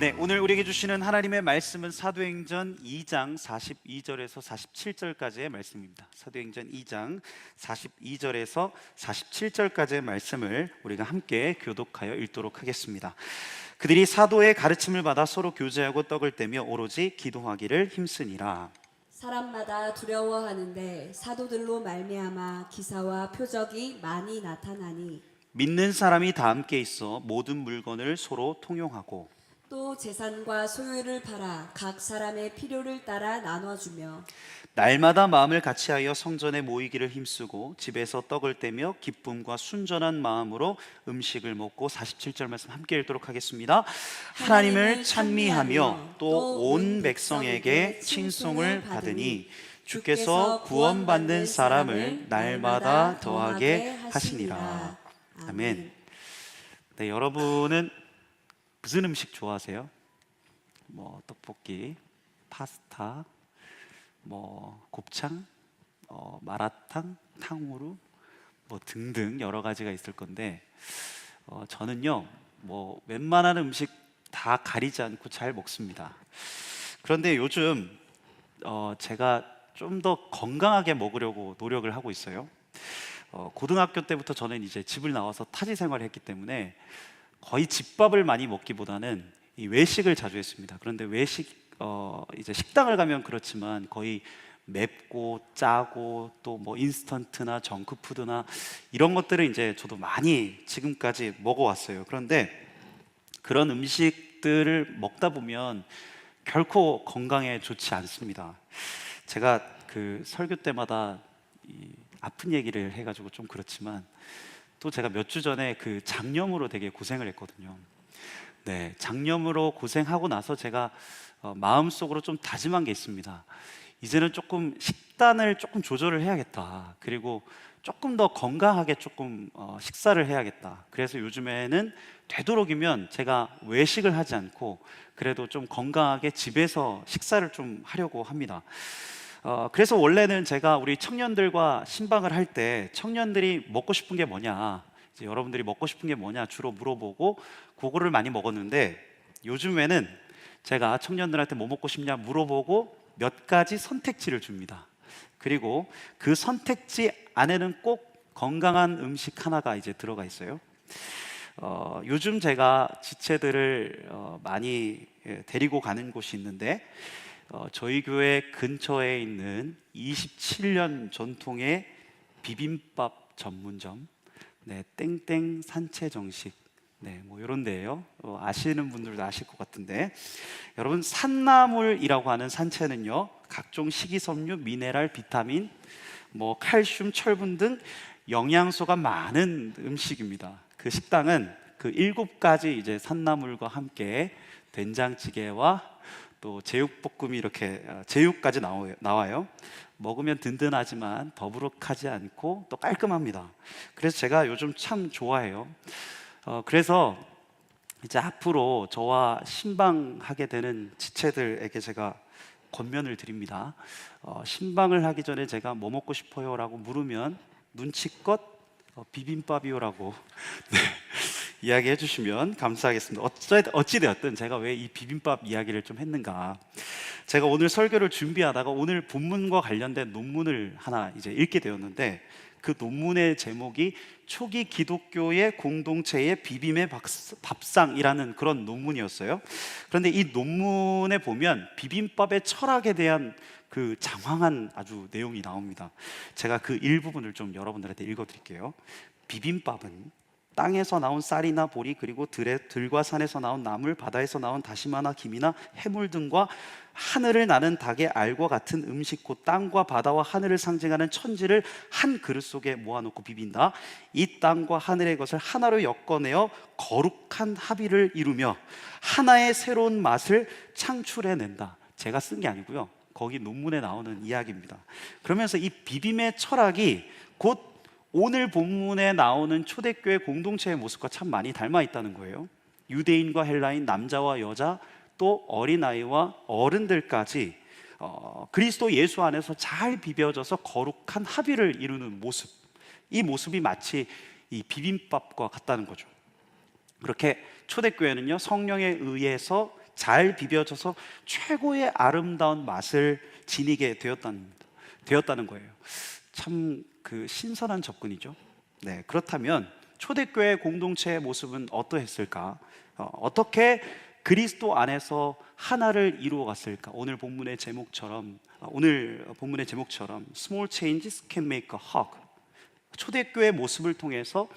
네, 오늘 우리에게 주시는 하나님의 말씀은 사도행전 2장 42절에서 47절까지의 말씀입니다. 사도행전 2장 42절에서 47절까지의 말씀을 우리가 함께 교독하여 읽도록 하겠습니다. 그들이 사도의 가르침을 받아 서로 교제하고 떡을 떼며 오로지 기도하기를 힘쓰니라. 사람마다 두려워하는데 사도들로 말미암아 기사와 표적이 많이 나타나니 믿는 사람이 다 함께 있어 모든 물건을 서로 통용하고 또 재산과 소유를 팔아 각 사람의 필요를 따라 나눠주며 날마다 마음을 같이하여 성전에 모이기를 힘쓰고 집에서 떡을 떼며 기쁨과 순전한 마음으로 음식을 먹고 47절 말씀 함께 읽도록 하겠습니다. 하나님을 찬미하며 또 온 백성에게 칭송을 받으니 주께서 구원받는 사람을 날마다 더하게 하시니라. 아멘. 네, 여러분은 무슨 음식 좋아하세요? 떡볶이, 파스타, 곱창, 마라탕, 탕후루 등등 여러 가지가 있을 건데 저는요 웬만한 음식 다 가리지 않고 잘 먹습니다. 그런데 요즘 제가 좀 더 건강하게 먹으려고 노력을 하고 있어요. 고등학교 때부터 저는 이제 집을 나와서 타지 생활을 했기 때문에 거의 집밥을 많이 먹기보다는 이 외식을 자주 했습니다. 그런데 이제 식당을 가면 그렇지만 거의 맵고 짜고 또 인스턴트나 정크푸드나 이런 것들을 이제 저도 많이 지금까지 먹어왔어요. 그런데 그런 음식들을 먹다 보면 결코 건강에 좋지 않습니다. 제가 그 설교 때마다 아픈 얘기를 해가지고 좀 그렇지만 또 제가 몇 주 전에 그 장염으로 되게 고생을 했거든요. 네, 장염으로 고생하고 나서 제가 마음속으로 좀 다짐한 게 있습니다. 이제는 조금 식단을 조금 조절을 해야겠다. 그리고 조금 더 건강하게 조금 식사를 해야겠다. 그래서 요즘에는 되도록이면 제가 외식을 하지 않고 그래도 좀 건강하게 집에서 식사를 좀 하려고 합니다. 그래서 원래는 제가 우리 청년들과 신방을 할 때 청년들이 먹고 싶은 게 뭐냐, 이제 여러분들이 먹고 싶은 게 뭐냐 주로 물어보고 그거를 많이 먹었는데 요즘에는 제가 청년들한테 뭐 먹고 싶냐 물어보고 몇 가지 선택지를 줍니다. 그리고 그 선택지 안에는 꼭 건강한 음식 하나가 이제 들어가 있어요. 요즘 제가 지체들을 많이 데리고 가는 곳이 있는데 저희 교회 근처에 있는 27년 전통의 비빔밥 전문점, 네, 땡땡 산채정식, 네, 이런 데예요. 아시는 분들도 아실 것 같은데, 여러분 산나물이라고 하는 산채는요, 각종 식이섬유, 미네랄, 비타민, 칼슘, 철분 등 영양소가 많은 음식입니다. 그 식당은 그 7가지 이제 산나물과 함께 된장찌개와 또 제육볶음이 이렇게 제육까지 나와요. 먹으면 든든하지만 더부룩하지 않고 또 깔끔합니다. 그래서 제가 요즘 참 좋아해요. 그래서 이제 앞으로 저와 신방하게 되는 지체들에게 제가 권면을 드립니다. 신방을 하기 전에 제가 뭐 먹고 싶어요? 라고 물으면 눈치껏 비빔밥이요라고 네, 이야기해 주시면 감사하겠습니다. 어찌되었든 제가 왜 이 비빔밥 이야기를 좀 했는가, 제가 오늘 설교를 준비하다가 오늘 본문과 관련된 논문을 하나 이제 읽게 되었는데 그 논문의 제목이 초기 기독교의 공동체의 비빔의 밥상이라는 그런 논문이었어요. 그런데 이 논문에 보면 비빔밥의 철학에 대한 그 장황한 아주 내용이 나옵니다. 제가 그 일부분을 좀 여러분들한테 읽어드릴게요. 비빔밥은 땅에서 나온 쌀이나 보리, 그리고 들과 산에서 나온 나물, 바다에서 나온 다시마나 김이나 해물 등과 하늘을 나는 닭의 알과 같은 음식, 곧 땅과 바다와 하늘을 상징하는 천지를 한 그릇 속에 모아놓고 비빈다. 이 땅과 하늘의 것을 하나로 엮어내어 거룩한 합의를 이루며 하나의 새로운 맛을 창출해낸다. 제가 쓴 게 아니고요, 거기 논문에 나오는 이야기입니다. 그러면서 이 비빔의 철학이 곧 오늘 본문에 나오는 초대교회 공동체의 모습과 참 많이 닮아 있다는 거예요. 유대인과 헬라인, 남자와 여자, 또 어린아이와 어른들까지 그리스도 예수 안에서 잘 비벼져서 거룩한 합의를 이루는 모습, 이 모습이 마치 이 비빔밥과 같다는 거죠. 그렇게 초대교회는요, 성령에 의해서 잘 비벼져서 최고의 아름다운 맛을 지니게 되었다는 거예요. 참 그 신선한 접근이죠. 네, 그렇다면 초대교회 공동체의 모습은 어떠했을까? 어떻게 그리스도 안에서 하나를 이루어 갔을까? 오늘 본문의 제목처럼 Small changes can make a hug. 초대교회 모습을 통해서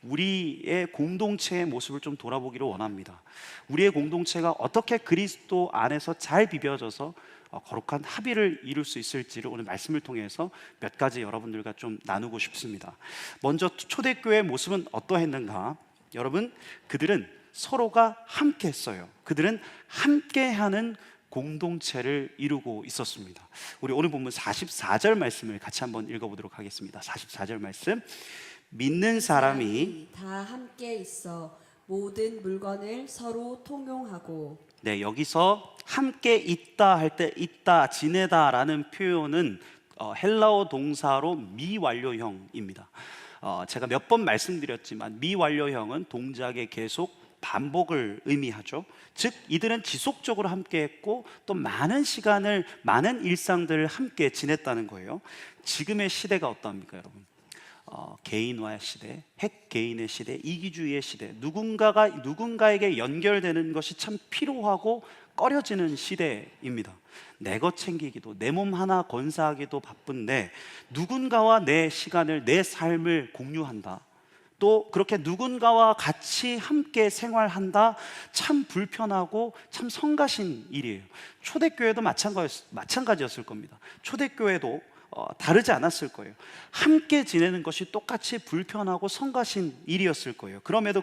우리의 공동체의 모습을 좀 돌아보기를 원합니다. 우리의 공동체가 어떻게 그리스도 안에서 잘 비벼져서 거룩한 합의를 이룰 수 있을지를 오늘 말씀을 통해서 몇 가지 여러분들과 좀 나누고 싶습니다. 먼저 초대교회의 모습은 어떠했는가? 여러분, 그들은 서로가 함께 했어요. 그들은 함께하는 공동체를 이루고 있었습니다. 우리 오늘 본문 44절 말씀을 같이 한번 읽어보도록 하겠습니다. 44절 말씀. 믿는 사람이 다 함께 있어 모든 물건을 서로 통용하고. 네, 여기서 함께 있다 할 때 있다, 지내다라는 표현은 헬라어 동사로 미완료형입니다. 제가 몇 번 말씀드렸지만 미완료형은 동작의 계속 반복을 의미하죠. 즉 이들은 지속적으로 함께했고 또 많은 시간을, 많은 일상들을 함께 지냈다는 거예요. 지금의 시대가 어떠합니까, 여러분? 개인화의 시대, 핵개인의 시대, 이기주의의 시대, 누군가에게 연결되는 것이 참 필요하고 꺼려지는 시대입니다. 내 것 챙기기도, 내 몸 하나 건사하기도 바쁜데 누군가와 내 시간을, 내 삶을 공유한다, 또 그렇게 누군가와 같이 함께 생활한다, 참 불편하고 참 성가신 일이에요. 초대교회도 마찬가지였을 겁니다. 초대교회도 다르지 않았을 거예요. 함께 지내는 것이 똑같이 불편하고 성가신 일이었을 거예요. 그럼에도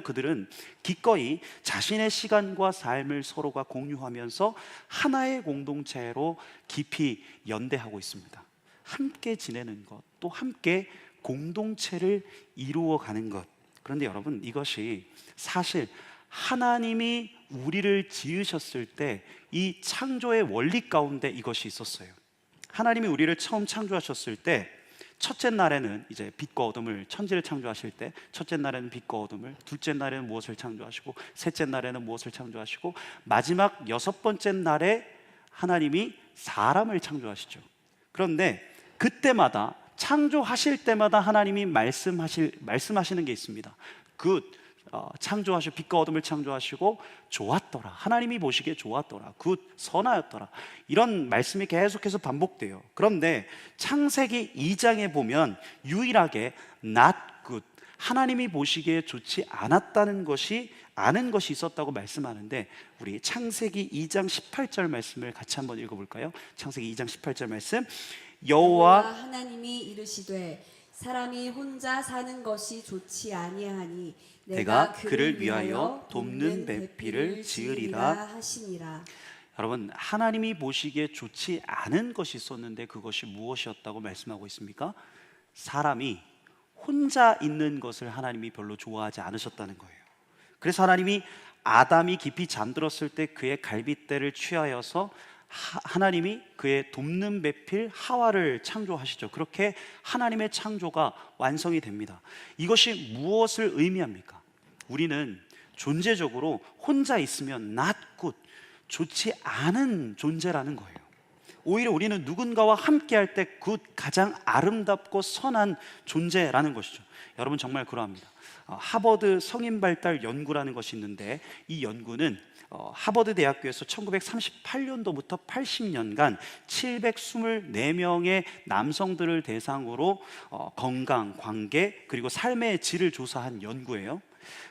그들은 기꺼이 자신의 시간과 삶을 서로가 공유하면서 하나의 공동체로 깊이 연대하고 있습니다. 함께 지내는 것, 또 함께 공동체를 이루어가는 것. 그런데 여러분, 이것이 사실 하나님이 우리를 지으셨을 때 이 창조의 원리 가운데 이것이 있었어요. 하나님이 우리를 처음 창조하셨을 때 첫째 날에는 이제 빛과 어둠을, 천지를 창조하실 때 첫째 날에는 빛과 어둠을, 둘째 날에는 무엇을 창조하시고, 셋째 날에는 무엇을 창조하시고, 마지막 여섯 번째 날에 하나님이 사람을 창조하시죠. 그런데 그때마다, 창조하실 때마다 하나님이 말씀하시는 게 있습니다. 창조하시고 빛과 어둠을 창조하시고 좋았더라, 하나님이 보시기에 좋았더라, 선하였더라, 이런 말씀이 계속해서 반복돼요. 그런데 창세기 2장에 보면 유일하게 not good, 하나님이 보시기에 좋지 않았다는 것이, 아는 것이 있었다고 말씀하는데, 우리 창세기 2장 18절 말씀을 같이 한번 읽어볼까요? 창세기 2장 18절 말씀. 여호와 하나님이 이르시되 사람이 혼자 사는 것이 좋지 아니하니 내가 그를 위하여 돕는 배필을 지으리라 하시니라. 여러분, 하나님이 보시기에 좋지 않은 것이 있었는데 그것이 무엇이었다고 말씀하고 있습니까? 사람이 혼자 있는 것을 하나님이 별로 좋아하지 않으셨다는 거예요. 그래서 하나님이 아담이 깊이 잠들었을 때 그의 갈빗대를 취하여서 하나님이 그의 돕는 배필 하와를 창조하시죠. 그렇게 하나님의 창조가 완성이 됩니다. 이것이 무엇을 의미합니까? 우리는 존재적으로 혼자 있으면 not good, 좋지 않은 존재라는 거예요. 오히려 우리는 누군가와 함께 할 때 가장 아름답고 선한 존재라는 것이죠. 여러분, 정말 그러합니다. 하버드 성인 발달 연구라는 것이 있는데, 이 연구는 하버드 대학교에서 1938년도부터 80년간 724명의 남성들을 대상으로 건강, 관계, 그리고 삶의 질을 조사한 연구예요.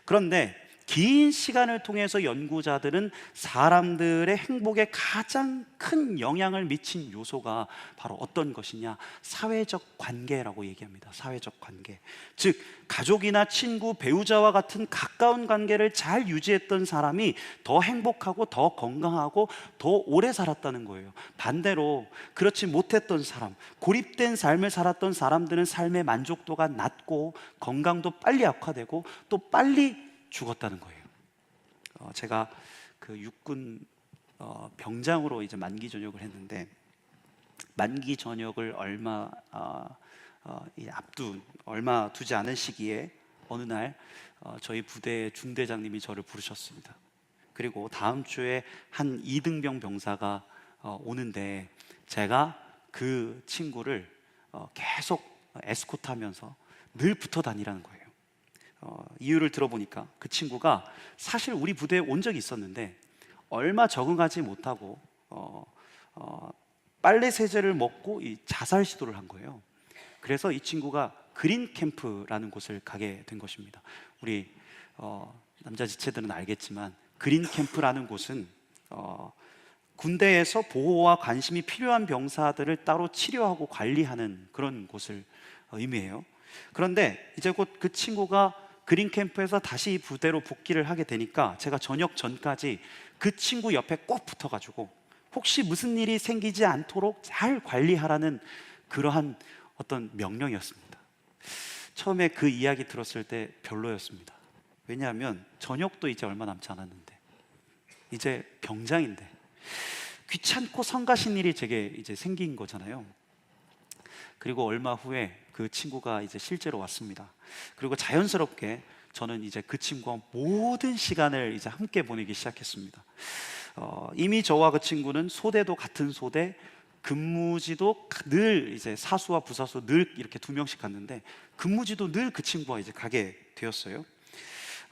그런데 긴 시간을 통해서 연구자들은 사람들의 행복에 가장 큰 영향을 미친 요소가 바로 어떤 것이냐, 사회적 관계라고 얘기합니다. 사회적 관계, 즉 가족이나 친구, 배우자와 같은 가까운 관계를 잘 유지했던 사람이 더 행복하고 더 건강하고 더 오래 살았다는 거예요. 반대로 그렇지 못했던 사람, 고립된 삶을 살았던 사람들은 삶의 만족도가 낮고 건강도 빨리 악화되고 또 빨리 죽었다는 거예요. 제가 그 육군 병장으로 이제 만기 전역을 했는데, 만기 전역을 얼마 두지 않은 시기에 어느 날 저희 부대의 중대장님이 저를 부르셨습니다. 그리고 다음 주에 한 이등병 병사가 오는데 제가 그 친구를 계속 에스코트하면서 늘 붙어 다니라는 거예요. 이유를 들어보니까 그 친구가 사실 우리 부대에 온 적이 있었는데 얼마 적응하지 못하고 빨래 세제를 먹고 이 자살 시도를 한 거예요. 그래서 이 친구가 그린 캠프라는 곳을 가게 된 것입니다. 우리 남자 지체들은 알겠지만 그린 캠프라는 곳은 군대에서 보호와 관심이 필요한 병사들을 따로 치료하고 관리하는 그런 곳을 의미해요. 그런데 이제 곧 그 친구가 그린 캠프에서 다시 부대로 복귀를 하게 되니까 제가 저녁 전까지 그 친구 옆에 꼭 붙어가지고 혹시 무슨 일이 생기지 않도록 잘 관리하라는 그러한 어떤 명령이었습니다. 처음에 그 이야기 들었을 때 별로였습니다. 왜냐하면 저녁도 이제 얼마 남지 않았는데 이제 병장인데 귀찮고 성가신 일이 제게 이제 생긴 거잖아요. 그리고 얼마 후에 그 친구가 이제 실제로 왔습니다. 그리고 자연스럽게 저는 이제 그 친구와 모든 시간을 이제 함께 보내기 시작했습니다. 이미 저와 그 친구는 소대도 같은 소대, 근무지도 늘 이제 사수와 부사수 늘 이렇게 2명씩 갔는데 근무지도 늘 그 친구와 이제 가게 되었어요.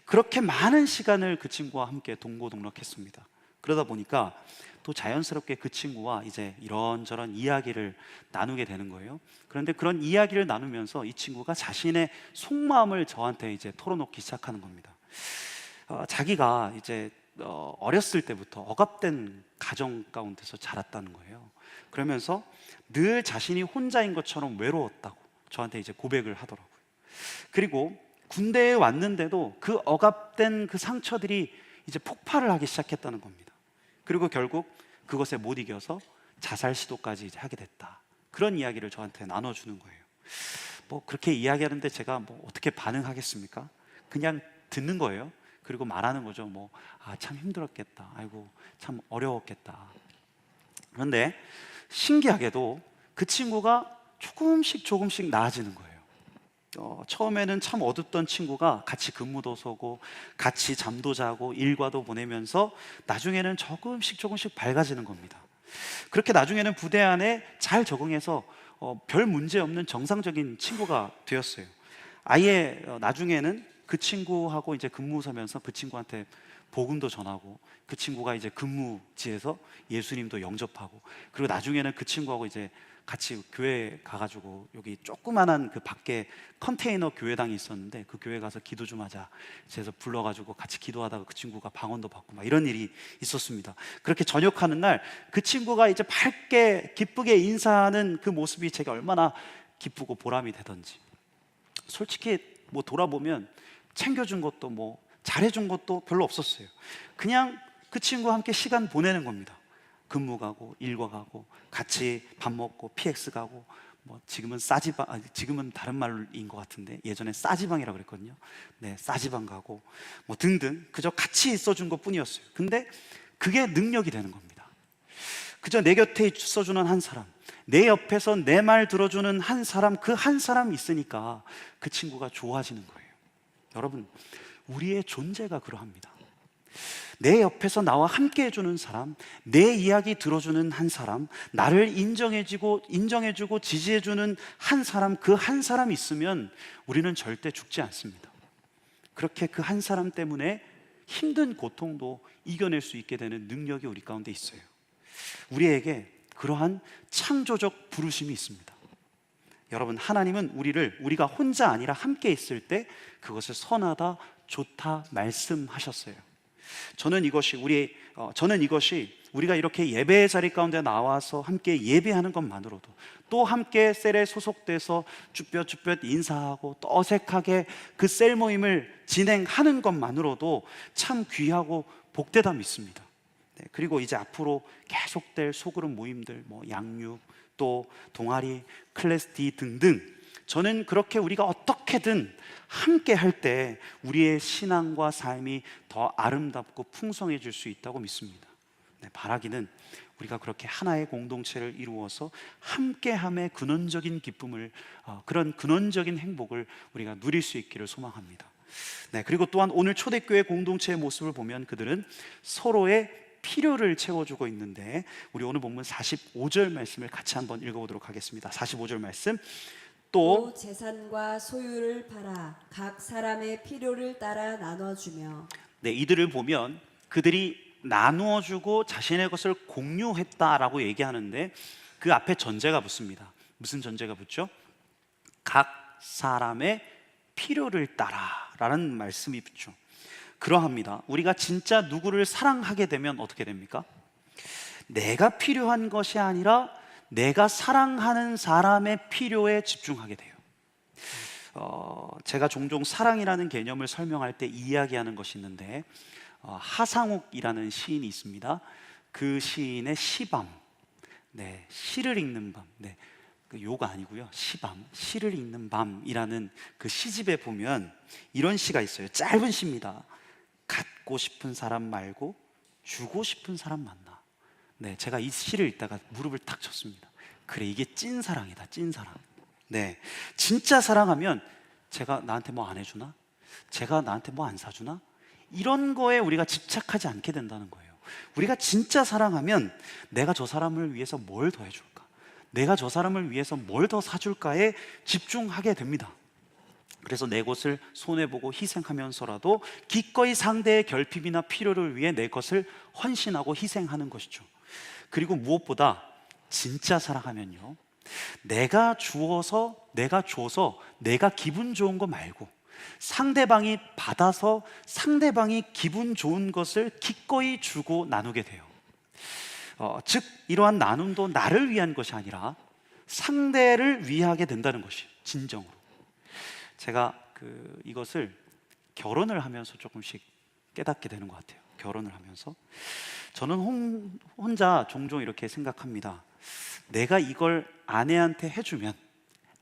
그렇게 많은 시간을 그 친구와 함께 동고동락했습니다. 그러다 보니까 또 자연스럽게 그 친구와 이제 이런저런 이야기를 나누게 되는 거예요. 그런데 그런 이야기를 나누면서 이 친구가 자신의 속마음을 저한테 이제 털어놓기 시작하는 겁니다. 자기가 이제 어렸을 때부터 억압된 가정 가운데서 자랐다는 거예요. 그러면서 늘 자신이 혼자인 것처럼 외로웠다고 저한테 이제 고백을 하더라고요. 그리고 군대에 왔는데도 그 억압된 그 상처들이 이제 폭발을 하기 시작했다는 겁니다. 그리고 결국 그것에 못 이겨서 자살 시도까지 이제 하게 됐다. 그런 이야기를 저한테 나눠주는 거예요. 뭐 그렇게 이야기하는데 제가 뭐 어떻게 반응하겠습니까? 그냥 듣는 거예요. 그리고 말하는 거죠. 뭐 참 힘들었겠다. 아이고 참 어려웠겠다. 그런데 신기하게도 그 친구가 조금씩 나아지는 거예요. 처음에는 참 어둡던 친구가 같이 근무도 서고 같이 잠도 자고 일과도 보내면서 나중에는 조금씩 밝아지는 겁니다. 그렇게 나중에는 부대 안에 잘 적응해서 별 문제 없는 정상적인 친구가 되었어요. 아예 나중에는 그 친구하고 이제 근무 서면서 그 친구한테 복음도 전하고 그 친구가 이제 근무지에서 예수님도 영접하고 그리고 나중에는 그 친구하고 이제 같이 교회 가가지고 여기 조그만한 그 밖에 컨테이너 교회당이 있었는데 그 교회 가서 기도 좀 하자 그래서 불러가지고 같이 기도하다가 그 친구가 방언도 받고 막 이런 일이 있었습니다. 그렇게 전역하는 날 그 친구가 이제 밝게 기쁘게 인사하는 그 모습이 제가 얼마나 기쁘고 보람이 되던지 솔직히 뭐 돌아보면 챙겨준 것도 뭐 잘해준 것도 별로 없었어요. 그냥 그 친구와 함께 시간 보내는 겁니다. 근무 가고 일과 가고 같이 밥 먹고 PX 가고 뭐 지금은 싸지방 지금은 다른 말인 것 같은데 예전에 싸지방이라고 그랬거든요. 네, 싸지방 가고 뭐 등등 그저 같이 있어준 것뿐이었어요. 근데 그게 능력이 되는 겁니다. 그저 내 곁에 있어주는 한 사람, 내 옆에서 내 말 들어주는 한 사람, 그 한 사람 있으니까 그 친구가 좋아지는 거예요. 여러분, 우리의 존재가 그러합니다. 내 옆에서 나와 함께 해주는 사람, 내 이야기 들어주는 한 사람, 나를 인정해주고 지지해주는 한 사람, 그 한 사람 있으면 우리는 절대 죽지 않습니다. 그렇게 그 한 사람 때문에 힘든 고통도 이겨낼 수 있게 되는 능력이 우리 가운데 있어요. 우리에게 그러한 창조적 부르심이 있습니다. 여러분, 하나님은 우리가 혼자 아니라 함께 있을 때 그것을 선하다, 좋다 말씀하셨어요. 저는 이것이 우리가 이렇게 예배의 자리 가운데 나와서 함께 예배하는 것만으로도 또 함께 셀에 소속돼서 쭈뼛쭈뼛 인사하고 또 어색하게 그 셀 모임을 진행하는 것만으로도 참 귀하고 복되다 믿습니다. 네, 그리고 이제 앞으로 계속될 소그룹 모임들, 뭐 양육, 또 동아리, 클래스 D 등등 저는 그렇게 우리가 어떻게든 함께 할 때 우리의 신앙과 삶이 더 아름답고 풍성해질 수 있다고 믿습니다. 네, 바라기는 우리가 그렇게 하나의 공동체를 이루어서 함께함의 근원적인 기쁨을 그런 근원적인 행복을 우리가 누릴 수 있기를 소망합니다. 네, 그리고 또한 오늘 초대교회 공동체의 모습을 보면 그들은 서로의 필요를 채워주고 있는데, 우리 오늘 본문 45절 말씀을 같이 한번 읽어보도록 하겠습니다. 45절 말씀. 또 또 재산과 소유를 팔아 각 사람의 필요를 따라 나눠주며. 네, 이들을 보면 그들이 나누어주고 자신의 것을 공유했다라고 얘기하는데, 그 앞에 전제가 붙습니다. 무슨 전제가 붙죠? 각 사람의 필요를 따라라는 말씀이 붙죠. 그러합니다. 우리가 진짜 누구를 사랑하게 되면 어떻게 됩니까? 내가 필요한 것이 아니라 내가 사랑하는 사람의 필요에 집중하게 돼요. 제가 종종 사랑이라는 개념을 설명할 때 이야기하는 것이 있는데, 하상욱이라는 시인이 있습니다. 그 시인의 시밤, 네, 시를 읽는 밤, 네, 그 요가 아니고요, 시밤, 시를 읽는 밤이라는 그 시집에 보면 이런 시가 있어요. 짧은 시입니다. 갖고 싶은 사람 말고 주고 싶은 사람 만나. 네, 제가 이 시를 읽다가 무릎을 탁 쳤습니다. 그래, 이게 찐 사랑이다, 찐 사랑. 네, 진짜 사랑하면 제가 나한테 뭐 안 해주나? 제가 나한테 뭐 안 사주나? 이런 거에 우리가 집착하지 않게 된다는 거예요. 우리가 진짜 사랑하면 내가 저 사람을 위해서 뭘 더 해줄까? 내가 저 사람을 위해서 뭘 더 사줄까에 집중하게 됩니다. 그래서 내 것을 손해보고 희생하면서라도 기꺼이 상대의 결핍이나 필요를 위해 내 것을 헌신하고 희생하는 것이죠. 그리고 무엇보다 진짜 사랑하면요, 내가 주어서, 내가 줘서 내가 기분 좋은 거 말고 상대방이 받아서 상대방이 기분 좋은 것을 기꺼이 주고 나누게 돼요. 즉 이러한 나눔도 나를 위한 것이 아니라 상대를 위하게 된다는 것이 진정으로. 제가 이것을 결혼을 하면서 조금씩 깨닫게 되는 것 같아요. 결혼을 하면서 저는 혼자 종종 이렇게 생각합니다. 내가 이걸 아내한테 해주면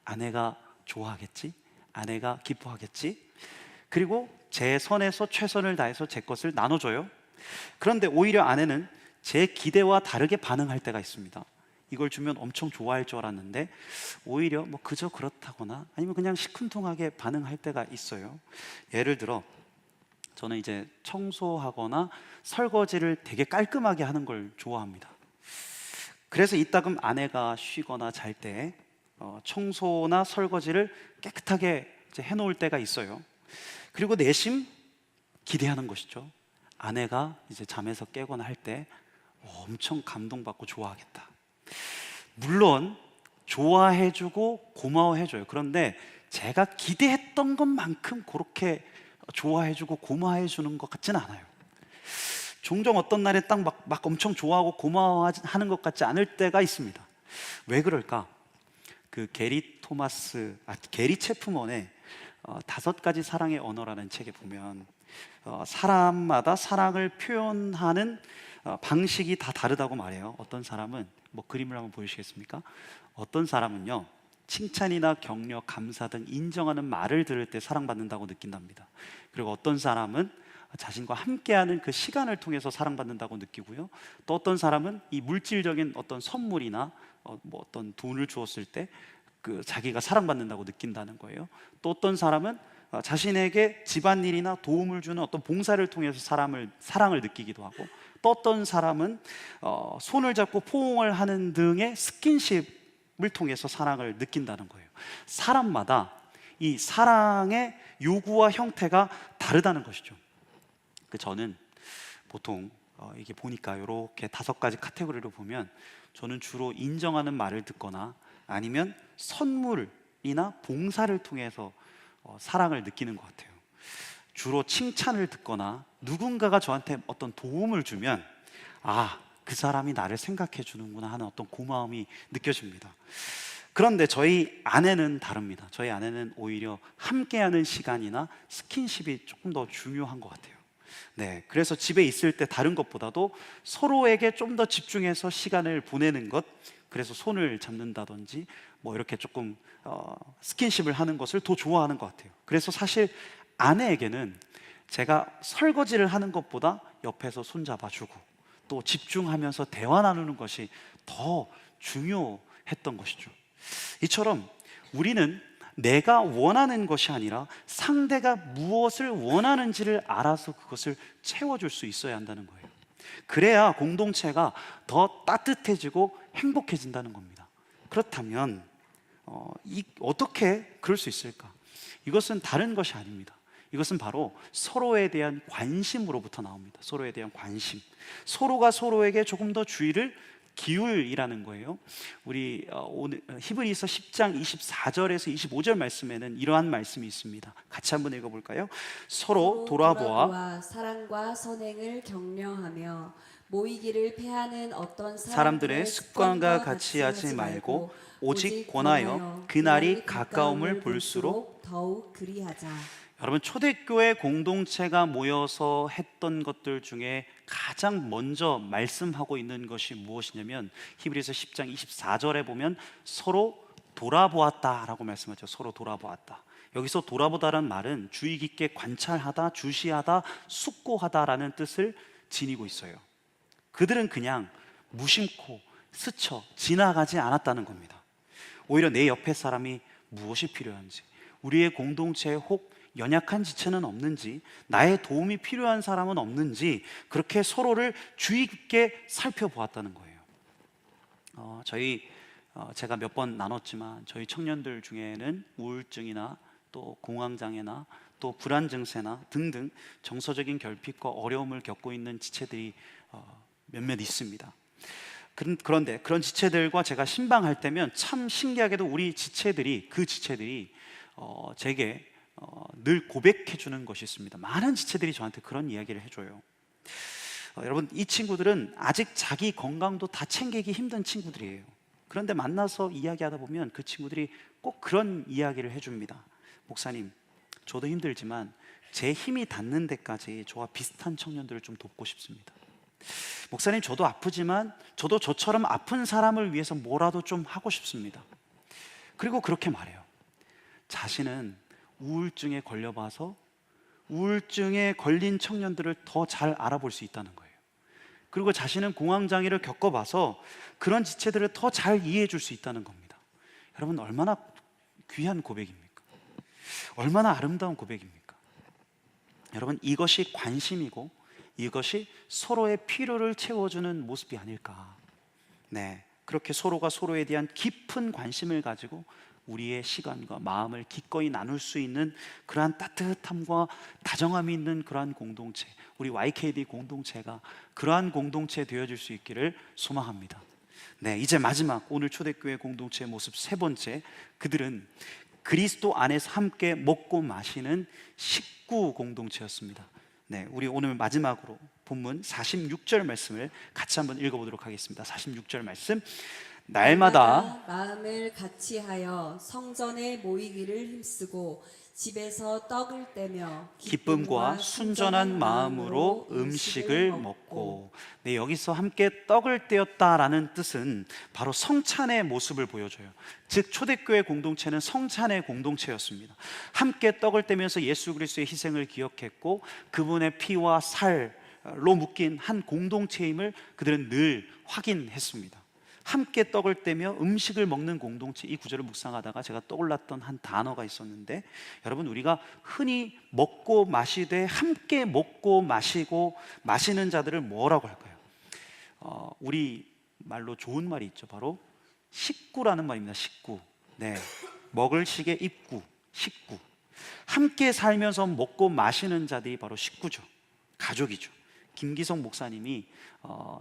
아내가 좋아하겠지? 아내가 기뻐하겠지? 그리고 제 선에서 최선을 다해서 제 것을 나눠줘요. 그런데 오히려 아내는 제 기대와 다르게 반응할 때가 있습니다. 이걸 주면 엄청 좋아할 줄 알았는데 오히려 뭐 그저 그렇다거나 아니면 그냥 시큰둥하게 반응할 때가 있어요. 예를 들어 저는 이제 청소하거나 설거지를 되게 깔끔하게 하는 걸 좋아합니다. 그래서 이따금 아내가 쉬거나 잘 때 청소나 설거지를 깨끗하게 이제 해놓을 때가 있어요. 그리고 내심 기대하는 것이죠. 아내가 이제 잠에서 깨거나 할 때 엄청 감동받고 좋아하겠다. 물론 좋아해주고 고마워해줘요. 그런데 제가 기대했던 것만큼 그렇게 좋아해주고 고마워해주는 것 같지는 않아요. 종종 어떤 날에 딱 막 엄청 좋아하고 고마워하는 것 같지 않을 때가 있습니다. 왜 그럴까? 그 게리 체프먼의 5가지 사랑의 언어라는 책에 보면 사람마다 사랑을 표현하는 방식이 다 다르다고 말해요. 어떤 사람은 뭐 그림을 한번 보여주시겠습니까? 어떤 사람은요, 칭찬이나 격려, 감사 등 인정하는 말을 들을 때 사랑받는다고 느낀답니다. 그리고 어떤 사람은 자신과 함께하는 그 시간을 통해서 사랑받는다고 느끼고요. 또 어떤 사람은 이 물질적인 어떤 선물이나 뭐 어떤 돈을 주었을 때 그 자기가 사랑받는다고 느낀다는 거예요. 또 어떤 사람은 자신에게 집안일이나 도움을 주는 어떤 봉사를 통해서 사랑을 느끼기도 하고, 또 어떤 사람은 손을 잡고 포옹을 하는 등의 스킨십을 통해서 사랑을 느낀다는 거예요. 사람마다 이 사랑의 요구와 형태가 다르다는 것이죠. 저는 보통 이게 보니까 이렇게 5가지 카테고리로 보면 저는 주로 인정하는 말을 듣거나 아니면 선물이나 봉사를 통해서 사랑을 느끼는 것 같아요. 주로 칭찬을 듣거나 누군가가 저한테 어떤 도움을 주면 그 사람이 나를 생각해 주는구나 하는 어떤 고마움이 느껴집니다. 그런데 저희 아내는 다릅니다. 저희 아내는 오히려 함께하는 시간이나 스킨십이 조금 더 중요한 것 같아요. 네, 그래서 집에 있을 때 다른 것보다도 서로에게 좀 더 집중해서 시간을 보내는 것, 그래서 손을 잡는다든지 뭐 이렇게 조금 스킨십을 하는 것을 더 좋아하는 것 같아요. 그래서 사실 아내에게는 제가 설거지를 하는 것보다 옆에서 손잡아주고 또 집중하면서 대화 나누는 것이 더 중요했던 것이죠. 이처럼 우리는 내가 원하는 것이 아니라 상대가 무엇을 원하는지를 알아서 그것을 채워줄 수 있어야 한다는 거예요. 그래야 공동체가 더 따뜻해지고 행복해진다는 겁니다. 그렇다면 어떻게 그럴 수 있을까? 이것은 다른 것이 아닙니다. 이것은 바로 서로에 대한 관심으로부터 나옵니다. 서로에 대한 관심, 서로가 서로에게 조금 더 주의를 기울이라는 거예요. 우리 오늘 히브리서 10장 24절에서 25절 말씀에는 이러한 말씀이 있습니다. 같이 한번 읽어볼까요? 서로 돌아보아 사랑과 선행을 격려하며 모이기를 패하는 어떤 사람들의 습관과 같이 하지 말고 오직 권하여 그날이 가까움을 볼수록 더욱 그리하자. 여러분, 초대교회 공동체가 모여서 했던 것들 중에 가장 먼저 말씀하고 있는 것이 무엇이냐면 히브리서 10장 24절에 보면 서로 돌아보았다라고 말씀하죠. 서로 돌아보았다. 여기서 돌아보다라는 말은 주의 깊게 관찰하다, 주시하다, 숙고하다라는 뜻을 지니고 있어요. 그들은 그냥 무심코 스쳐 지나가지 않았다는 겁니다. 오히려 내 옆에 사람이 무엇이 필요한지, 우리의 공동체에 혹 연약한 지체는 없는지, 나의 도움이 필요한 사람은 없는지 그렇게 서로를 주의 깊게 살펴보았다는 거예요. 제가 몇 번 나눴지만 저희 청년들 중에는 우울증이나 또 공황장애나 또 불안 증세나 등등 정서적인 결핍과 어려움을 겪고 있는 지체들이 몇몇 있습니다. 그런데 그런 지체들과 제가 신방할 때면 참 신기하게도 우리 지체들이 제게 늘 고백해 주는 것이 있습니다. 많은 지체들이 저한테 그런 이야기를 해줘요. 여러분, 이 친구들은 아직 자기 건강도 다 챙기기 힘든 친구들이에요. 그런데 만나서 이야기하다 보면 그 친구들이 꼭 그런 이야기를 해줍니다. 목사님, 저도 힘들지만 제 힘이 닿는 데까지 저와 비슷한 청년들을 좀 돕고 싶습니다. 목사님, 저도 아프지만 저도 저처럼 아픈 사람을 위해서 뭐라도 좀 하고 싶습니다. 그리고 그렇게 말해요. 자신은 우울증에 걸려봐서 우울증에 걸린 청년들을 더 잘 알아볼 수 있다는 거예요. 그리고 자신은 공황장애를 겪어봐서 그런 지체들을 더 잘 이해해 줄 수 있다는 겁니다. 여러분, 얼마나 귀한 고백입니까? 얼마나 아름다운 고백입니까? 여러분, 이것이 관심이고 이것이 서로의 필요를 채워주는 모습이 아닐까. 네, 그렇게 서로가 서로에 대한 깊은 관심을 가지고 우리의 시간과 마음을 기꺼이 나눌 수 있는 그러한 따뜻함과 다정함이 있는 그러한 공동체, 우리 YKD 공동체가 그러한 공동체 되어질 수 있기를 소망합니다. 네, 이제 마지막 오늘 초대교회 공동체의 모습 세 번째, 그들은 그리스도 안에서 함께 먹고 마시는 식구 공동체였습니다. 네, 우리 오늘 마지막으로 본문 46절 말씀을 같이 한번 읽어보도록 하겠습니다. 46절 말씀. 날마다 마음을 같이하여 성전에 모이기를 힘쓰고 집에서 떡을 떼며 기쁨과 순전한 마음으로 음식을 먹고. 네, 여기서 함께 떡을 떼었다라는 뜻은 바로 성찬의 모습을 보여줘요. 즉 초대교회 공동체는 성찬의 공동체였습니다. 함께 떡을 떼면서 예수 그리스도의 희생을 기억했고 그분의 피와 살로 묶인 한 공동체임을 그들은 늘 확인했습니다. 함께 떡을 떼며 음식을 먹는 공동체, 이 구절을 묵상하다가 제가 떠올랐던 한 단어가 있었는데, 여러분, 우리가 흔히 먹고 마시되 함께 먹고 마시고 마시는 자들을 뭐라고 할까요? 우리 말로 좋은 말이 있죠. 바로 식구라는 말입니다. 식구. 네, 먹을 식의 입구, 식구. 함께 살면서 먹고 마시는 자들이 바로 식구죠. 가족이죠. 김기성 목사님이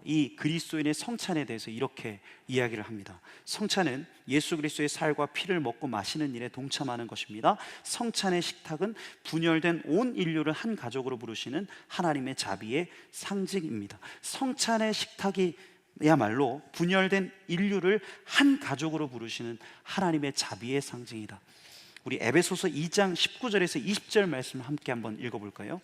이 그리스도인의 성찬에 대해서 이렇게 이야기를 합니다. 성찬은 예수 그리스도의 살과 피를 먹고 마시는 일에 동참하는 것입니다. 성찬의 식탁은 분열된 온 인류를 한 가족으로 부르시는 하나님의 자비의 상징입니다. 성찬의 식탁이야말로 분열된 인류를 한 가족으로 부르시는 하나님의 자비의 상징이다. 우리 에베소서 2장 19절에서 20절 말씀을 함께 한번 읽어볼까요?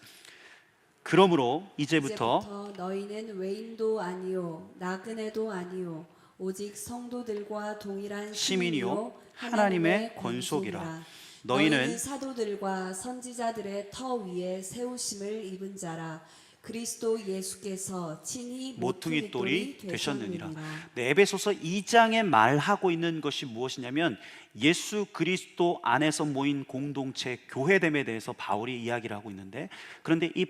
그러므로 이제부터 너희는 외인도 아니요 나그네도 아니요 오직 성도들과 동일한 시민이요 하나님의 권속이라. 너희는 사도들과 선지자들의 터 위에 세우심을 입은 자라. 그리스도 예수께서 친히 모퉁이 돌이 모퉁이돌이 되셨느니라. 되셨느니라. 네, 에베소서 2장에 말하고 있는 것이 무엇이냐면 예수 그리스도 안에서 모인 공동체 교회됨에 대해서 바울이 이야기를 하고 있는데, 그런데 이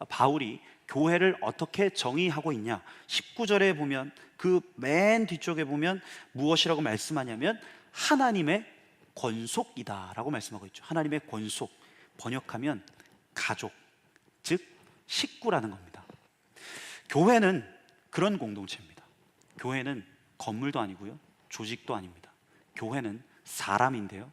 바울이 교회를 어떻게 정의하고 있냐? 19절에 보면, 그 맨 뒤쪽에 보면 무엇이라고 말씀하냐면 하나님의 권속이다 라고 말씀하고 있죠. 하나님의 권속, 번역하면 가족, 즉 식구라는 겁니다. 교회는 그런 공동체입니다. 교회는 건물도 아니고요, 조직도 아닙니다. 교회는 사람인데요,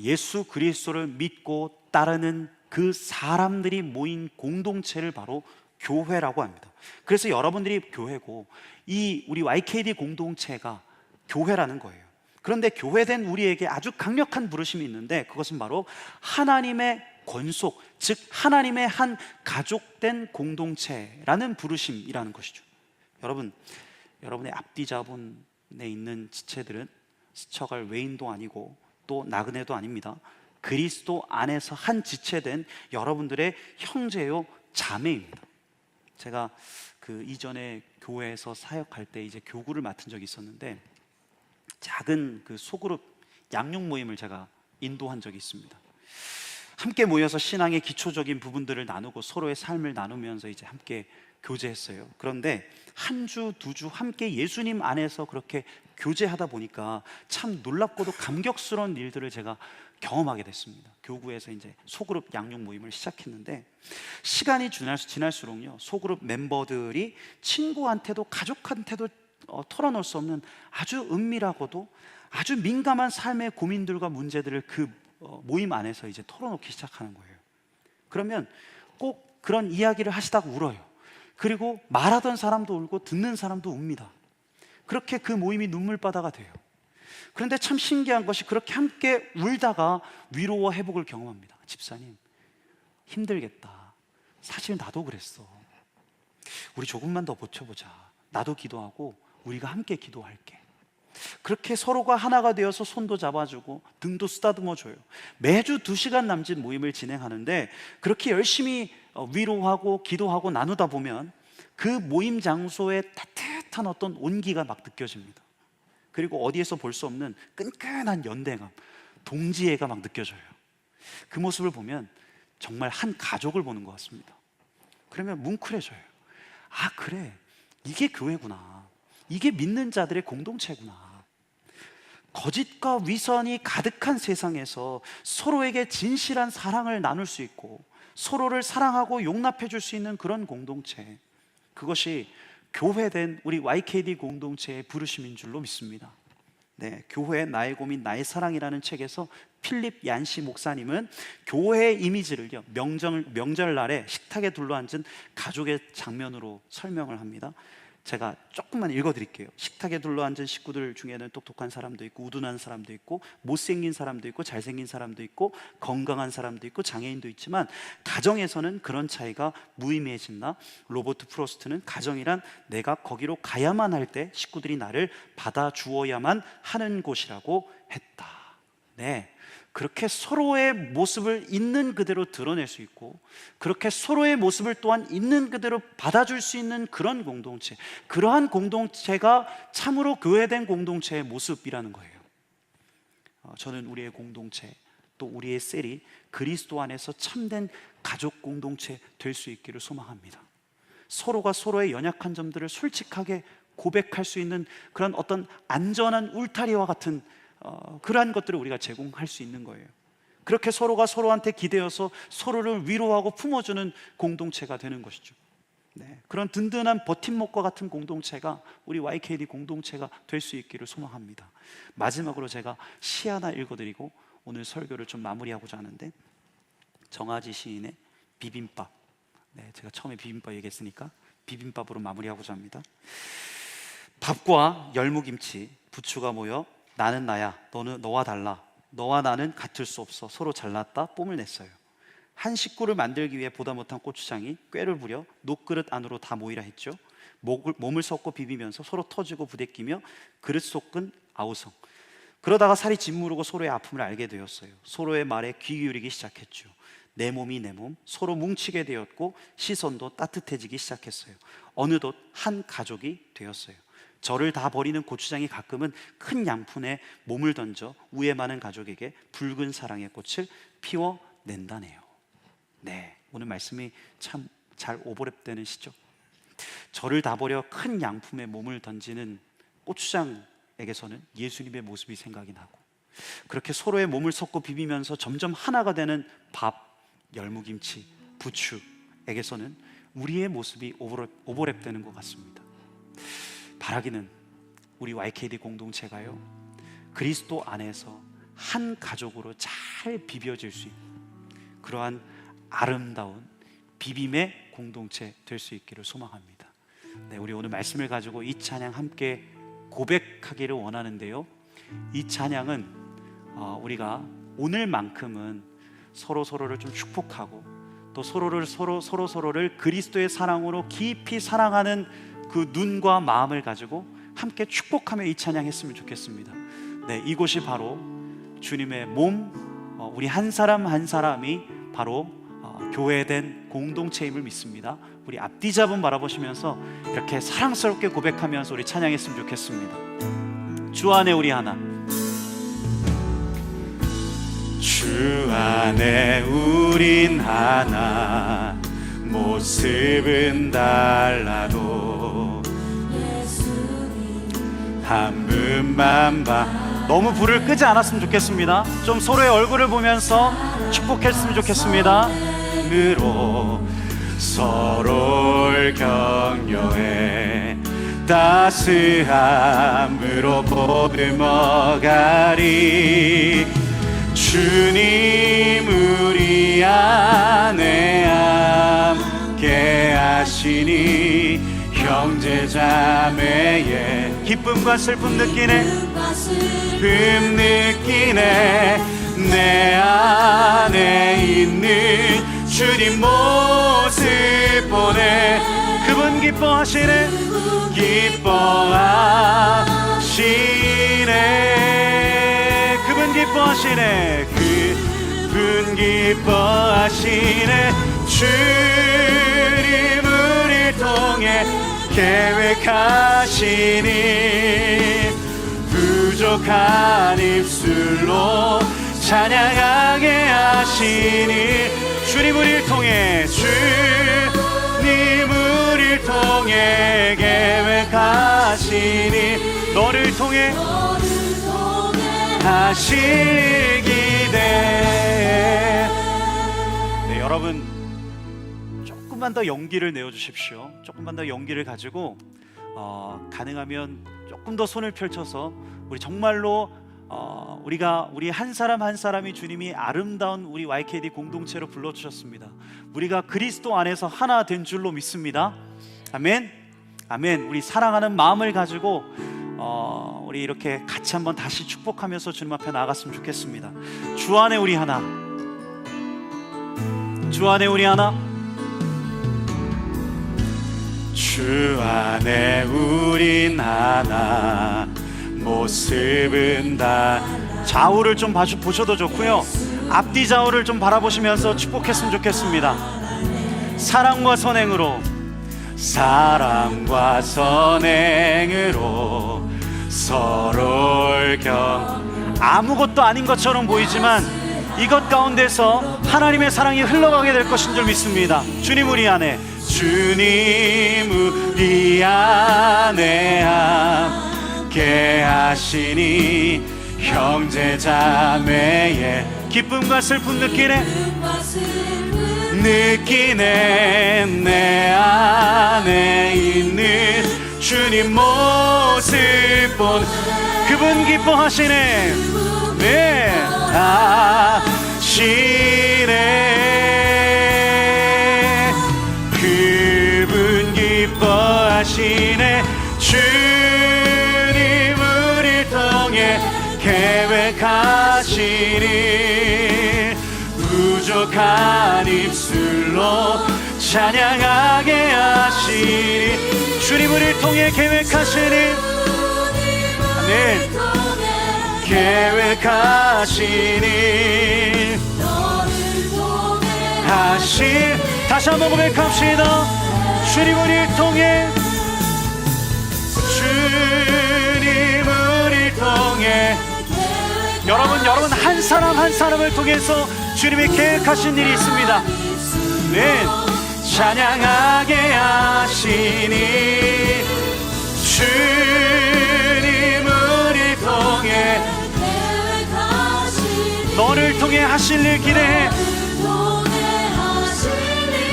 예수 그리스도를 믿고 따르는 그 사람들이 모인 공동체를 바로 교회라고 합니다. 그래서 여러분들이 교회고 이 우리 YKD 공동체가 교회라는 거예요. 그런데 교회된 우리에게 아주 강력한 부르심이 있는데, 그것은 바로 하나님의 권속, 즉 하나님의 한 가족된 공동체라는 부르심이라는 것이죠. 여러분, 여러분의 앞뒤 자본에 있는 지체들은 스쳐갈 외인도 아니고 또 나그네도 아닙니다. 그리스도 안에서 한 지체된 여러분들의 형제요 자매입니다. 제가 그 이전에 교회에서 사역할 때 이제 교구를 맡은 적이 있었는데, 작은 그 소그룹 양육 모임을 제가 인도한 적이 있습니다. 함께 모여서 신앙의 기초적인 부분들을 나누고 서로의 삶을 나누면서 이제 함께 교제했어요. 그런데 한 주, 두 주 함께 예수님 안에서 그렇게 교제하다 보니까 참 놀랍고도 감격스러운 일들을 제가 경험하게 됐습니다. 교구에서 이제 소그룹 양육 모임을 시작했는데, 시간이 지날수록요, 소그룹 멤버들이 친구한테도 가족한테도 털어놓을 수 없는 아주 은밀하고도 아주 민감한 삶의 고민들과 문제들을 그 모임 안에서 이제 털어놓기 시작하는 거예요. 그러면 꼭 그런 이야기를 하시다가 울어요. 그리고 말하던 사람도 울고 듣는 사람도 웁니다. 그렇게 그 모임이 눈물바다가 돼요. 그런데 참 신기한 것이, 그렇게 함께 울다가 위로와 회복을 경험합니다. 집사님, 힘들겠다. 사실 나도 그랬어. 우리 조금만 더 버텨보자. 나도 기도하고 우리가 함께 기도할게. 그렇게 서로가 하나가 되어서 손도 잡아주고 등도 쓰다듬어줘요. 매주 2시간 남짓 모임을 진행하는데, 그렇게 열심히 위로하고 기도하고 나누다 보면 그 모임 장소에 따뜻한 어떤 온기가 막 느껴집니다. 그리고 어디에서 볼 수 없는 끈끈한 연대감, 동지애가 막 느껴져요. 그 모습을 보면 정말 한 가족을 보는 것 같습니다. 그러면 뭉클해져요. 아, 그래, 이게 교회구나. 이게 믿는 자들의 공동체구나. 거짓과 위선이 가득한 세상에서 서로에게 진실한 사랑을 나눌 수 있고 서로를 사랑하고 용납해 줄 수 있는 그런 공동체, 그것이 교회된 우리 YKD 공동체의 부르심인 줄로 믿습니다. 네, 교회 나의 고민 나의 사랑이라는 책에서 필립 얀시 목사님은 교회의 이미지를요, 명절날에 식탁에 둘러앉은 가족의 장면으로 설명을 합니다. 제가 조금만 읽어드릴게요. 식탁에 둘러앉은 식구들 중에는 똑똑한 사람도 있고 우둔한 사람도 있고 못생긴 사람도 있고 잘생긴 사람도 있고 건강한 사람도 있고 장애인도 있지만 가정에서는 그런 차이가 무의미해진다. 로버트 프로스트는 가정이란 내가 거기로 가야만 할 때 식구들이 나를 받아주어야만 하는 곳이라고 했다. 네, 그렇게 서로의 모습을 있는 그대로 드러낼 수 있고, 그렇게 서로의 모습을 또한 있는 그대로 받아줄 수 있는 그런 공동체, 그러한 공동체가 참으로 교회된 공동체의 모습이라는 거예요. 저는 우리의 공동체, 또 우리의 셀이 그리스도 안에서 참된 가족 공동체 될 수 있기를 소망합니다. 서로가 서로의 연약한 점들을 솔직하게 고백할 수 있는 그런 어떤 안전한 울타리와 같은 그러한 것들을 우리가 제공할 수 있는 거예요. 그렇게 서로가 서로한테 기대어서 서로를 위로하고 품어주는 공동체가 되는 것이죠. 네, 그런 든든한 버팀목과 같은 공동체가 우리 YKD 공동체가 될 수 있기를 소망합니다. 마지막으로 제가 시 하나 읽어드리고 오늘 설교를 좀 마무리하고자 하는데, 정아지 시인의 비빔밥. 네, 제가 처음에 비빔밥 얘기했으니까 비빔밥으로 마무리하고자 합니다. 밥과 열무김치, 부추가 모여 나는 나야, 너는 너와 달라. 너와 나는 같을 수 없어. 서로 잘났다 뽐을 냈어요. 한 식구를 만들기 위해 보다 못한 고추장이 꾀를 부려 녹그릇 안으로 다 모이라 했죠. 몸을 섞고 비비면서 서로 터지고 부대끼며 그릇 속은 아우성. 그러다가 살이 짓무르고 서로의 아픔을 알게 되었어요. 서로의 말에 귀 기울이기 시작했죠. 내 몸이 내 몸 서로 뭉치게 되었고 시선도 따뜻해지기 시작했어요. 어느덧 한 가족이 되었어요. 저를 다 버리는 고추장이 가끔은 큰 양푼에 몸을 던져 우애 많은 가족에게 붉은 사랑의 꽃을 피워낸다네요. 네, 오늘 말씀이 참 잘 오버랩되는 시죠. 저를 다 버려 큰 양품에 몸을 던지는 고추장에게서는 예수님의 모습이 생각이 나고, 그렇게 서로의 몸을 섞고 비비면서 점점 하나가 되는 밥, 열무김치, 부추에게서는 우리의 모습이 오버랩되는 것 같습니다. 바라기는 우리 YKD 공동체가요, 그리스도 안에서 한 가족으로 잘 비벼질 수 있는 그러한 아름다운 비빔의 공동체 될 수 있기를 소망합니다. 네, 우리 오늘 말씀을 가지고 이 찬양 함께 고백하기를 원하는데요, 이 찬양은 우리가 오늘만큼은 서로를 좀 축복하고 또 서로를 그리스도의 사랑으로 깊이 사랑하는 그 눈과 마음을 가지고 함께 축복하며 이 찬양 했으면 좋겠습니다. 네, 이곳이 바로 주님의 몸, 우리 한 사람 한 사람이 바로 교회된 공동체임을 믿습니다. 우리 앞뒤 잡음 바라보시면서 이렇게 사랑스럽게 고백하면서 우리 찬양했으면 좋겠습니다. 주 안에 우리 하나. 주 안에 우린 하나, 모습은 달라도 한 분만 봐. 너무 불을 끄지 않았으면 좋겠습니다. 좀 서로의 얼굴을 보면서 축복했으면 좋겠습니다. 으로 서로를 격려해 따스함으로 보듬어가리. 주님 우리 안에 함께 하시니 형제자매의 기쁨과 슬픔 느끼네, 내 안에 있는 주님 모습 보내. 그분 기뻐하시네, 그분 기뻐하시네, 그분 기뻐하시네. 주님 우리를 통해 계획하시니 부족한 입술로 찬양하게 하시니. 주님 우리를 통해, 주님 우리를 통해 계획하시니 너를 통해 하시기 돼. 네, 여러분 조금만 더 용기를 내어주십시오. 조금만 더 용기를 가지고 가능하면 조금 더 손을 펼쳐서 우리 정말로 우리 한 사람 한 사람이 주님이 아름다운 우리 YKD 공동체로 불러주셨습니다. 우리가 그리스도 안에서 하나 된 줄로 믿습니다. 아멘, 아멘. 우리 사랑하는 마음을 가지고 우리 이렇게 같이 한번 다시 축복하면서 주님 앞에 나아갔으면 좋겠습니다. 주 안에 우리 하나, 주 안에 우리 하나, 주 안에 우린 하나, 모습은 다. 좌우를 좀 보셔도 좋고요, 앞뒤 좌우를 좀 바라보시면서 축복했으면 좋겠습니다. 사랑과 선행으로 서로를 아무것도 아닌 것처럼 보이지만 이것 가운데서 하나님의 사랑이 흘러가게 될 것인 줄 믿습니다. 주님 우리 안에, 주님 우리 안에 함께 하시니 형제자매의 기쁨과 슬픔 느끼네, 내 안에 있는 주님 모습 본 그분 기뻐하시네, 네 하시네, 그분 기뻐하시네. 주님 우리를 통해 계획하시니 부족한 입술로 찬양하게 하시니. 주님 우리를 통해 계획하시니, 아멘, 계획하시니 하실. 다시 한번 고백합시다. 주님 우리를 통해, 주님을 통해. 여러분 한 사람 한 사람을 통해서 주님이 계획하신 일이 있습니다. 네, 찬양하게 하시니 주님을 통해, 너를 통해 하실 일 기대해.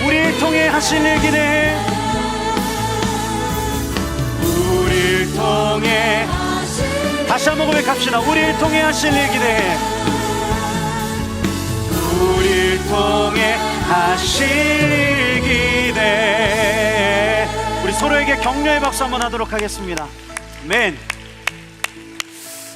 우리를 통해 하실 일 기대해. 우리를 통해, 다시 한번 고백합시다. 우리를 통해 하실 일 기대해. 우리를 통해 하실 일 기대해. 우리 서로에게 격려의 박수 한번 하도록 하겠습니다. 아멘.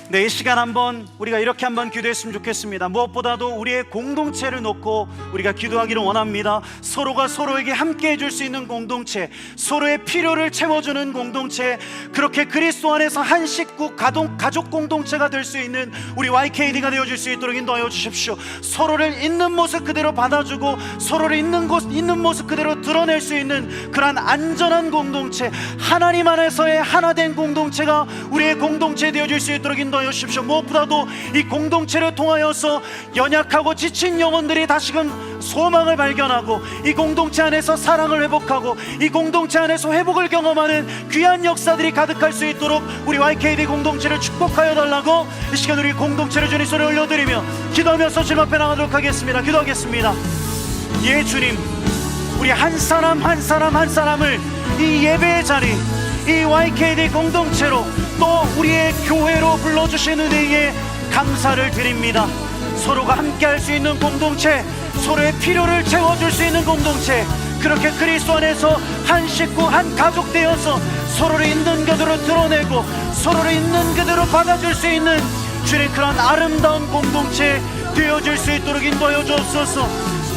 네, 이 시간 한번 우리가 이렇게 한번 기도했으면 좋겠습니다. 무엇보다도 우리의 공동체를 놓고 우리가 기도하기를 원합니다. 서로가 서로에게 함께 해줄 수 있는 공동체, 서로의 필요를 채워주는 공동체, 그렇게 그리스도 안에서 한 식구 가족 공동체가 될 수 있는 우리 YKD가 되어줄 수 있도록 인도하여 주십시오. 서로를 있는 모습 그대로 받아주고 서로를 있는 모습 그대로 드러낼 수 있는 그러한 안전한 공동체, 하나님 안에서의 하나된 공동체가 우리의 공동체 되어줄 수 있도록 인도하여 주십시오. 무엇보다도 이 공동체를 통하여서 연약하고 지친 영혼들이 다시금 소망을 발견하고, 이 공동체 안에서 사랑을 회복하고, 이 공동체 안에서 회복을 경험하는 귀한 역사들이 가득할 수 있도록 우리 YKD 공동체를 축복하여 달라고 이 시간 우리 공동체를 주님 손에 올려드리며 기도하면서 주님 앞에 나가도록 하겠습니다. 기도하겠습니다. 예, 주님, 우리 한 사람 한 사람을 이 예배의 자리, 이 YKD 공동체로, 또 우리의 교회로 불러주신 은혜에 감사를 드립니다. 서로가 함께 할 수 있는 공동체, 서로의 필요를 채워줄 수 있는 공동체, 그렇게 그리스도 안에서 한 식구 한 가족 되어서 서로를 있는 그대로 드러내고 서로를 있는 그대로 받아줄 수 있는 주님, 그런 아름다운 공동체 되어줄 수 있도록 인도하여 주옵소서.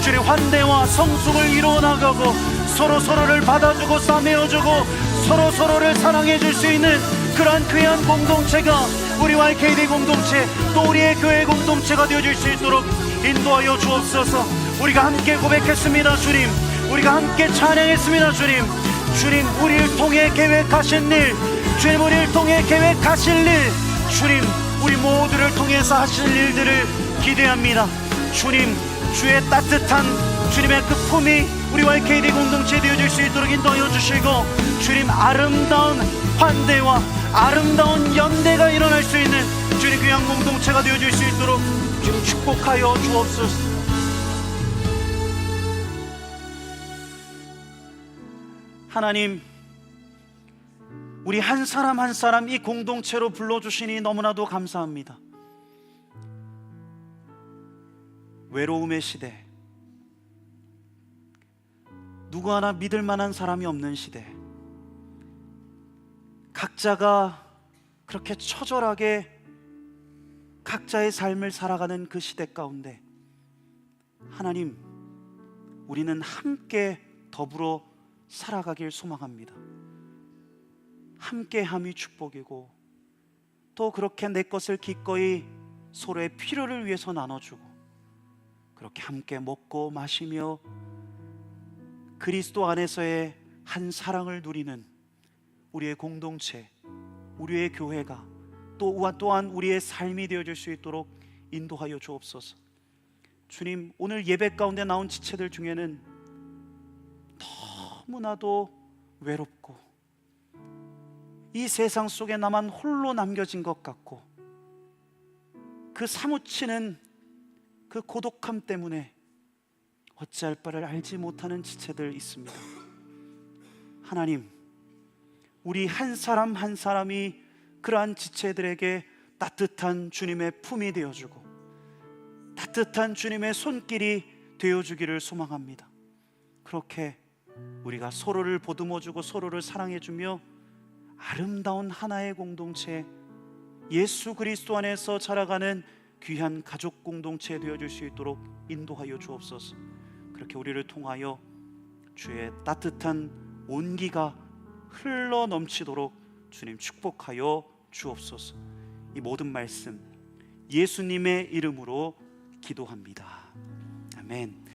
주님, 환대와 성숙을 이루어 나가고 서로를 받아주고 싸매어주고 서로를 사랑해 줄 수 있는 그러한 귀한 공동체가 우리 YKD 공동체, 또 우리의 교회 공동체가 되어줄 수 있도록 인도하여 주옵소서. 우리가 함께 고백했습니다. 주님, 우리가 함께 찬양했습니다. 주님, 우리를 통해 계획하신 일, 주님, 우리를 통해 계획하실 일, 주님, 우리 모두를 통해서 하실 일들을 기대합니다. 주님, 주의 따뜻한 주님의 그 품이 우리 YKD 공동체 되어줄 수 있도록 인도하여 주시고, 주님, 아름다운 환대와 아름다운 연대가 일어날 수 있는 주님 귀한 공동체가 되어줄 수 있도록 주님 축복하여 주옵소서. 하나님, 우리 한 사람 한 사람 이 공동체로 불러주시니 너무나도 감사합니다. 외로움의 시대, 누구 하나 믿을 만한 사람이 없는 시대, 각자가 그렇게 처절하게 각자의 삶을 살아가는 그 시대 가운데 하나님, 우리는 함께 더불어 살아가길 소망합니다. 함께함이 축복이고, 또 그렇게 내 것을 기꺼이 서로의 필요를 위해서 나눠주고, 그렇게 함께 먹고 마시며 그리스도 안에서의 한 사랑을 누리는 우리의 공동체, 우리의 교회가 또한 우리의 삶이 되어질 수 있도록 인도하여 주옵소서. 주님, 오늘 예배 가운데 나온 지체들 중에는 너무나도 외롭고 이 세상 속에 나만 홀로 남겨진 것 같고, 그 사무치는 그 고독함 때문에 어찌할 바를 알지 못하는 지체들 있습니다. 하나님, 우리 한 사람 한 사람이 그러한 지체들에게 따뜻한 주님의 품이 되어주고 따뜻한 주님의 손길이 되어주기를 소망합니다. 그렇게 우리가 서로를 보듬어주고 서로를 사랑해주며 아름다운 하나의 공동체, 예수 그리스도 안에서 자라가는 귀한 가족 공동체 되어줄 수 있도록 인도하여 주옵소서. 그렇게 우리를 통하여 주의 따뜻한 온기가 흘러 넘치도록 주님 축복하여 주옵소서. 이 모든 말씀 예수님의 이름으로 기도합니다. 아멘.